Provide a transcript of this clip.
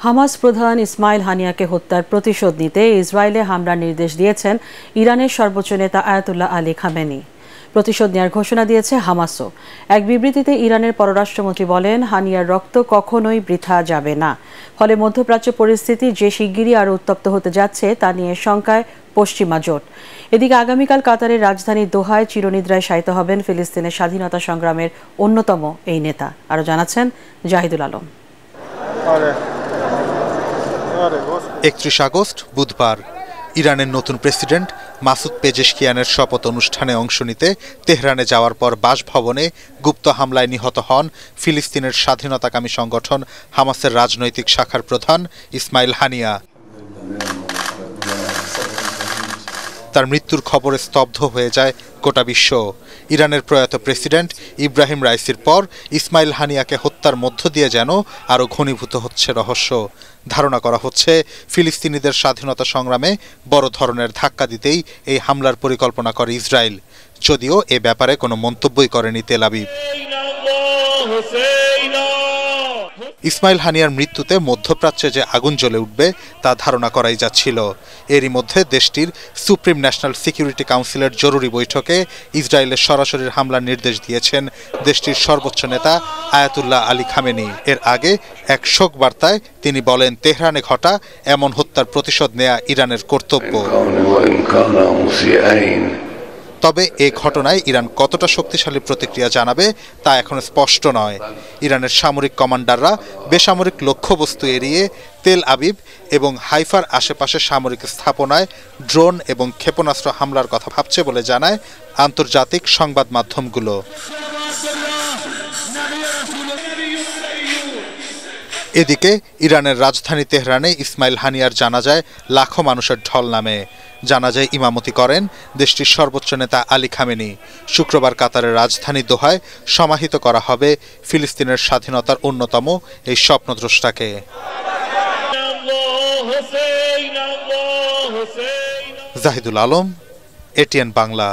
Hamas প্রধান ইসমাইল হানিয়াকে হত্যার প্রতিশোধ নিতে ইসরায়েলে হামলার নির্দেশ দিয়েছেন ইরানের সর্বোচ্চ নেতা আয়াতুল্লাহ আলী খামেনি। প্রতিশোধ নেওয়ার ঘোষণা দিয়েছে হামাসও। এক বিবৃতিতে ইরানের পররাষ্ট্রমন্ত্রী বলেন, হানিয়ার রক্ত কখনোই বৃথা যাবে না। ফলে মধ্যপ্রাচ্য পরিস্থিতি যে শিগগিরই আরও উত্তপ্ত হতে যাচ্ছে তা নিয়ে শঙ্কায় পশ্চিমা জোট। এদিকে আগামীকাল কাতারের রাজধানী দোহায় চিরনিদ্রায় শায়িত হবেন ফিলিস্তিনের স্বাধীনতা সংগ্রামের অন্যতম এই নেতা। আরও জানাচ্ছেন জাহিদুল আলম। 31 আগস্ট বুধবার ইরানের নতুন প্রেসিডেন্ট মাসুদ পেজেশকিয়ানের শপথ অনুষ্ঠানে অংশ নিতে তেহরানে যাওয়ার পর বাসভবনে গুপ্ত হামলায় নিহত হন ফিলিস্তিনের স্বাধীনতাকামী সংগঠন হামাসের রাজনৈতিক শাখার প্রধান ইসমাইল হানিয়া। তার মৃত্যুর খবরে স্তব্ধ হয়ে যায় গোটা বিশ্ব। ইরানের প্রয়াত প্রেসিডেন্ট ইব্রাহিম রাইসির পর ইসমাইল হানিয়াকে হত্যার মধ্য দিয়ে যেন আরও ঘনীভূত হচ্ছে রহস্য। ধারণা করা হচ্ছে ফিলিস্তিনিদের স্বাধীনতা সংগ্রামে বড় ধরনের ধাক্কা দিতেই এই হামলার পরিকল্পনা করে ইসরায়েল, যদিও এ ব্যাপারে কোনো মন্তব্যই করেনি তেল আবিব। ইসমাইল হানিয়ার মৃত্যুতে মধ্যপ্রাচ্যে যে আগুন জ্বলে উঠবে তা ধারণা করাই যাচ্ছিল। এরই মধ্যে দেশটির সুপ্রিম ন্যাশনাল সিকিউরিটি কাউন্সিলের জরুরি বৈঠকে ইসরায়েলের সরাসরি হামলার নির্দেশ দিয়েছেন দেশটির সর্বোচ্চ নেতা আয়াতুল্লাহ আলী খামেনি। এর আগে এক শোক বার্তায় তিনি বলেন, তেহরানে ঘটা এমন হত্যার প্রতিশোধ নেয়া ইরানের কর্তব্য। তবে এই ঘটনায় ইরান কতটা শক্তিশালী প্রতিক্রিয়া জানাবে তা এখন স্পষ্ট নয়। ইরানের সামরিক কমান্ডাররা বেসামরিক লক্ষ্যবস্তু এড়িয়ে তেল আবিব এবং হাইফার আশেপাশে সামরিক স্থাপনায় ড্রোন এবং ক্ষেপণাস্ত্র হামলার কথা ভাবছে বলে জানায় আন্তর্জাতিক সংবাদ মাধ্যমগুলো। এদিকে ইরানের রাজধানী তেহরানে ইসমাইল হানিয়ার জানাজায় লাখো মানুষের ঢল নামে। জানাজায় ইমামতি করেন দেশটির সর্বোচ্চ নেতা আলী খামেনি। শুক্রবার কাতারের রাজধানী দোহায় সমাহিত করা হবে ফিলিস্তিনের স্বাধীনতার অন্যতম এই স্বপ্নদ্রষ্টাকে। জাহিদুল আলম, এটিএন বাংলা।